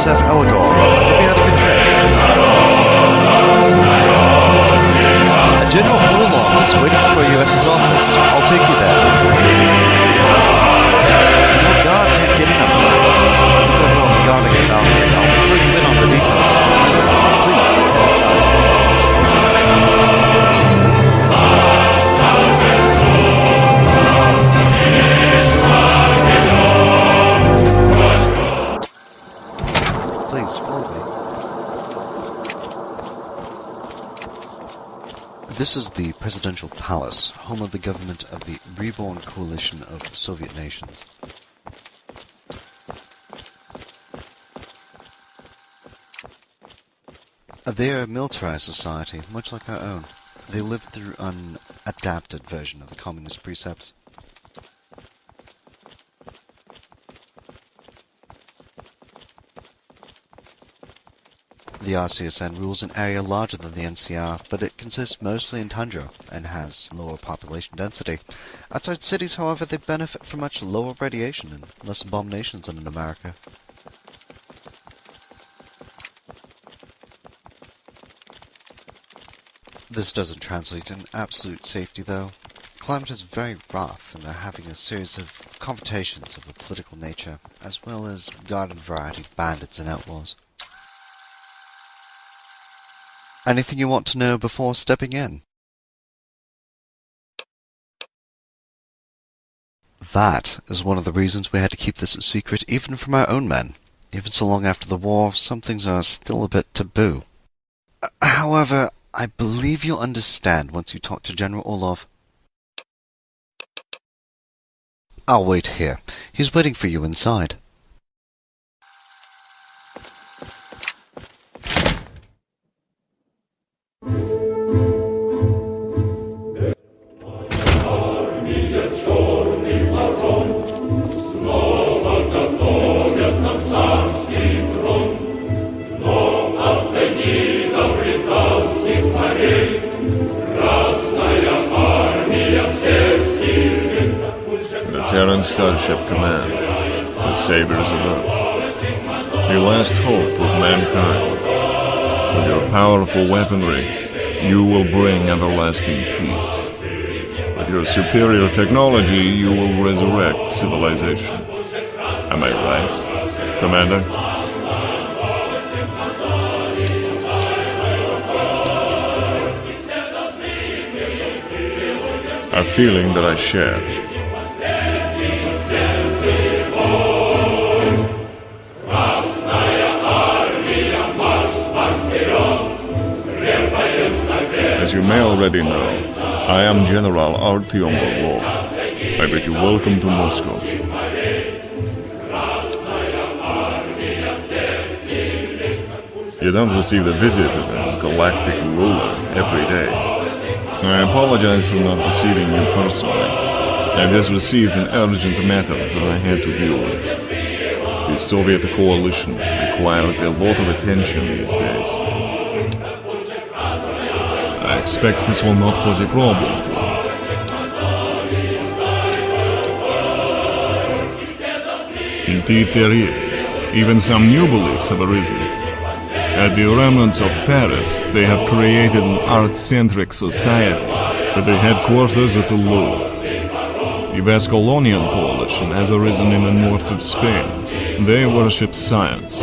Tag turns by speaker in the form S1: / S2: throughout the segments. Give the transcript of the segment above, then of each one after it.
S1: Joseph Elgor. Hope you had a good trip. General Orlov is waiting for you at his office. I'll take you there. Your guard can't get in up there. I think we'll go off guarding it out here. I'll fill you in on the details as we leave. Please, head inside. Please, follow me. This is the Presidential Palace, home of the government of the reborn coalition of Soviet nations. They are a militarized society, much like our own. They live through an adapted version of the communist precepts. The RCSN rules an area larger than the NCR, but it consists mostly in tundra and has lower population density. Outside cities, however, they benefit from much lower radiation and less abominations than in America. This doesn't translate in absolute safety, though. Climate is very rough, and they're having a series of confrontations of a political nature, as well as garden variety bandits and outlaws. Anything you want to know before stepping in? That is one of the reasons we had to keep this a secret even from our own men. Even so long after the war, some things are still a bit taboo. However, I believe you'll understand once you talk to General Orlov. I'll wait here. He's waiting for you inside.
S2: Starship Command, the Saviors of Earth, the last hope of mankind. With your powerful weaponry, you will bring everlasting peace. With your superior technology, you will resurrect civilization. Am I right, Commander? A feeling that I share. As you may already know, I am General Artyom Orlov. I bid you welcome to Moscow. You don't receive the visit of a galactic ruler every day. I apologize for not receiving you personally. I just received an urgent matter that I had to deal with. The Soviet coalition requires a lot of attention these days. I expect this will not cause a problem to you. Indeed there is. Even some new beliefs have arisen. At the remnants of Paris, they have created an art-centric society with the headquarters at the Louvre. The Vascolonian coalition has arisen in the north of Spain. They worship science,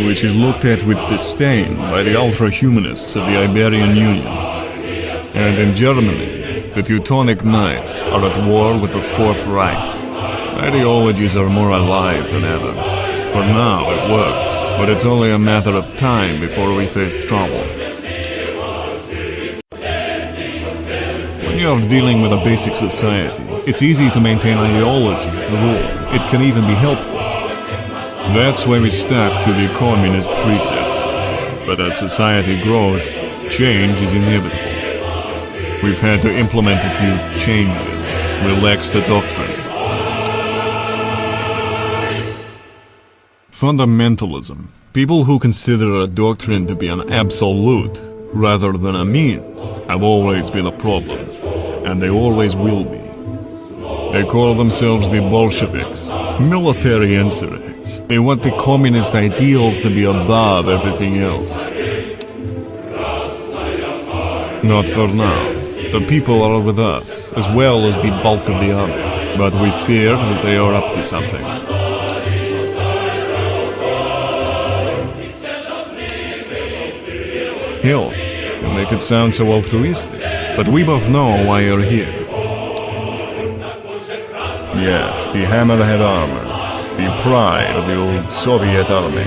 S2: which is looked at with disdain by the ultra-humanists of the Iberian Union. And in Germany, the Teutonic Knights are at war with the Fourth Reich. Ideologies are more alive than ever. For now, it works, but it's only a matter of time before we face trouble. When you're dealing with a basic society, it's easy to maintain ideology as a rule. It can even be helpful. That's why we stuck to the communist precepts. But as society grows, change is inevitable. We've had to implement a few changes, relax the doctrine. Fundamentalism. People who consider a doctrine to be an absolute rather than a means have always been a problem, and they always will be. They call themselves the Bolsheviks, military insurrects. They want the communist ideals to be above everything else. Not for now. The people are with us, as well as the bulk of the army, but we fear that they are up to something. Hell, you make it sound so altruistic, but we both know why you're here. Yes, the Hammerhead armor, the pride of the old Soviet army.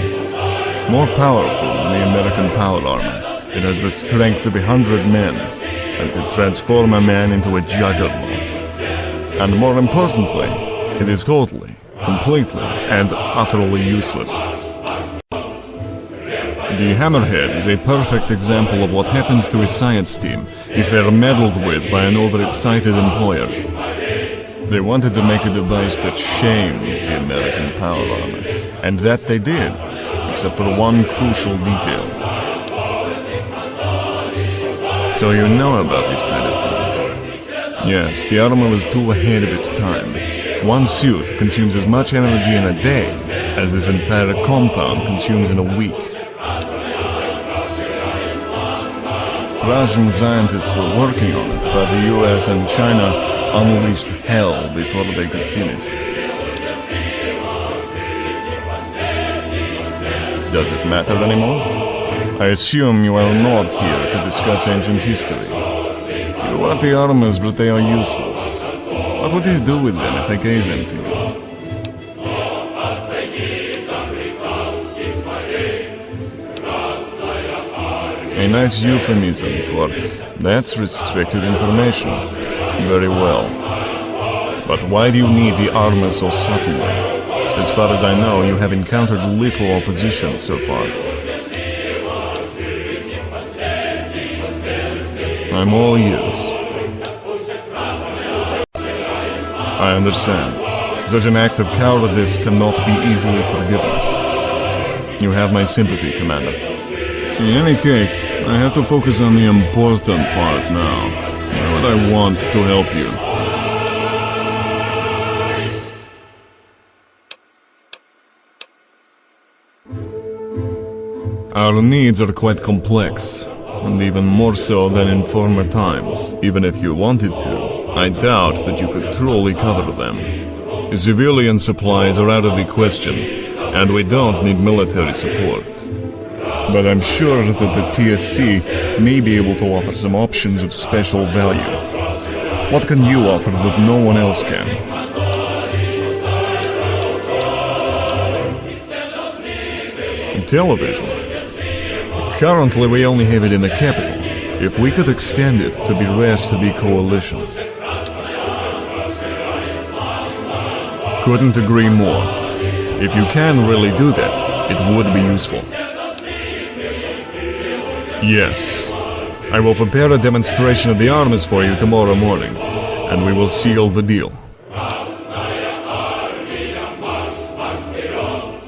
S2: More powerful than the American power armor, it has the strength of 100 men, and could transform a man into a juggernaut. And more importantly, it is totally, completely, and utterly useless. The Hammerhead is a perfect example of what happens to a science team if they're meddled with by an overexcited employer. They wanted to make a device that shamed the American power armor, and that they did, except for one crucial detail. So you know about these kind of things. Yes, the armor was too ahead of its time. One suit consumes as much energy in a day as this entire compound consumes in a week. Russian scientists were working on it, but the US and China unleashed hell before they could finish. Does it matter anymore? I assume you are not here to discuss ancient history. You want the armors, but they are useless. What would you do with them if I gave them to you? A nice euphemism for that's restricted information. Very well. But why do you need the armor so suddenly? As far as I know, you have encountered little opposition so far. I'm all ears. I understand. Such an act of cowardice cannot be easily forgiven. You have my sympathy, Commander. In any case, I have to focus on the important part now. Why would I want to help you? Our needs are quite complex, and even more so than in former times. Even if you wanted to, I doubt that you could truly cover them. Civilian supplies are out of the question, and we don't need military support. But I'm sure that the TSC may be able to offer some options of special value. What can you offer that no one else can? Television. Currently, we only have it in the capital. If we could extend it to the rest of the coalition. Couldn't agree more. If you can really do that, it would be useful. Yes. I will prepare a demonstration of the arms for you tomorrow morning, and we will seal the deal.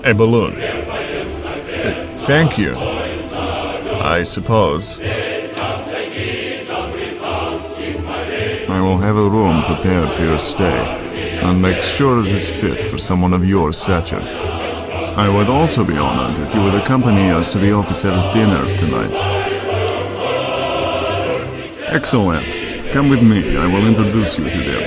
S2: A balloon. Thank you. I suppose. I will have a room prepared for your stay, and make sure it is fit for someone of your stature. I would also be honored if you would accompany us to the officers' dinner tonight. Excellent. Come with me. I will introduce you to them.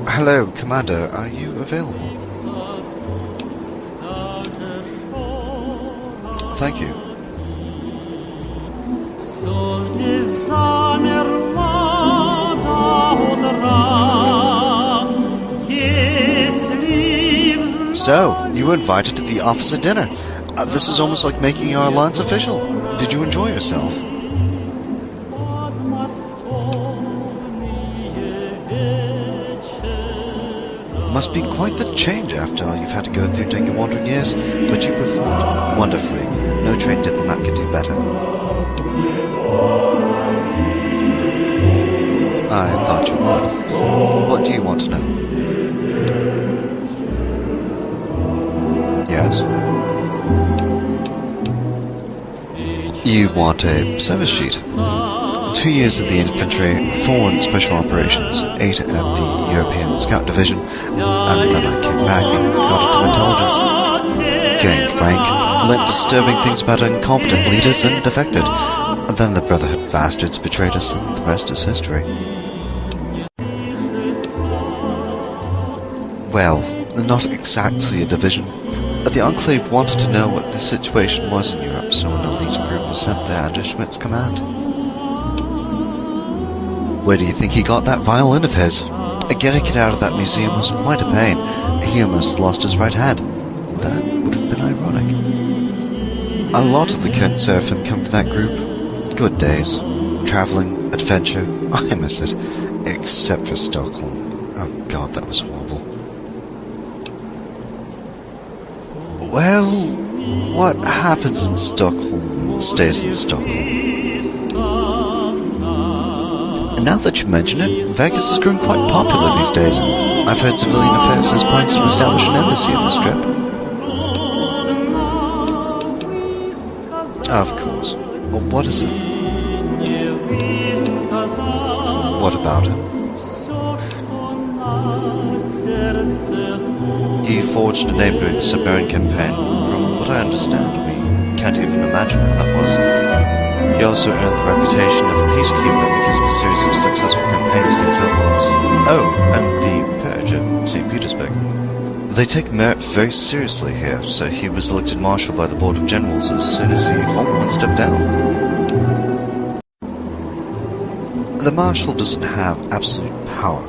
S1: Hello, Commander. Are you available? Thank you. So, you were invited to the officer dinner. This is almost like making our alliance official. Did you enjoy yourself? Must be quite the change after all you've had to go through during your wandering years, but you performed wonderfully. No trained diplomat could do better. I thought you would. What do you want to know? Yes? You want a service sheet. 2 years in the infantry, 4 in special operations, 8 at the European Scout Division, and then I came back and got into intelligence. Gained rank, learned disturbing things about incompetent leaders, and defected. And then the Brotherhood bastards betrayed us, and the rest is history. Well, not exactly a division. The Enclave wanted to know what the situation was in Europe, so an elite group was sent there under Schmidt's command. Where do you think he got that violin of his? Getting it out of that museum was quite a pain. He almost lost his right hand. That would have been ironic. A lot of the current seraphim come from that group. Good days. Travelling, adventure. I miss it. Except for Stockholm. Oh god, that was horrible. Well, what happens in Stockholm stays in Stockholm. And now that you mention it, Vegas is growing quite popular these days. I've heard Civilian Affairs has plans to establish an embassy on the Strip. Of course. Well, what is it? What about him? He forged a name during the submarine campaign. From what I understand, we can't even imagine how that was. He also earned the reputation of a peacekeeper because of a series of successful campaigns against outlaws. Oh, and the purge of St. Petersburg. They take merit very seriously here, so he was elected Marshal by the Board of Generals as soon as the former one stepped down. The Marshal doesn't have absolute power.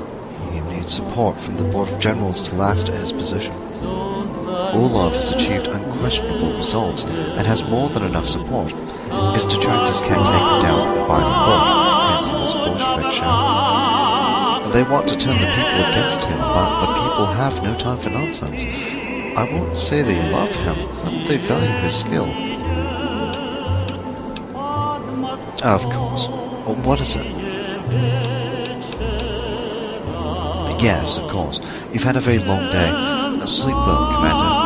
S1: He needs support from the Board of Generals to last at his position. Orlov has achieved unquestionable results and has more than enough support. His detractors can't take him down by the book, hence this Bolshevik show. They want to turn the people against him, but the people have no time for nonsense. I won't say they love him, but they value his skill. Of course. What is it? Yes, of course. You've had a very long day. Sleep well, Commander.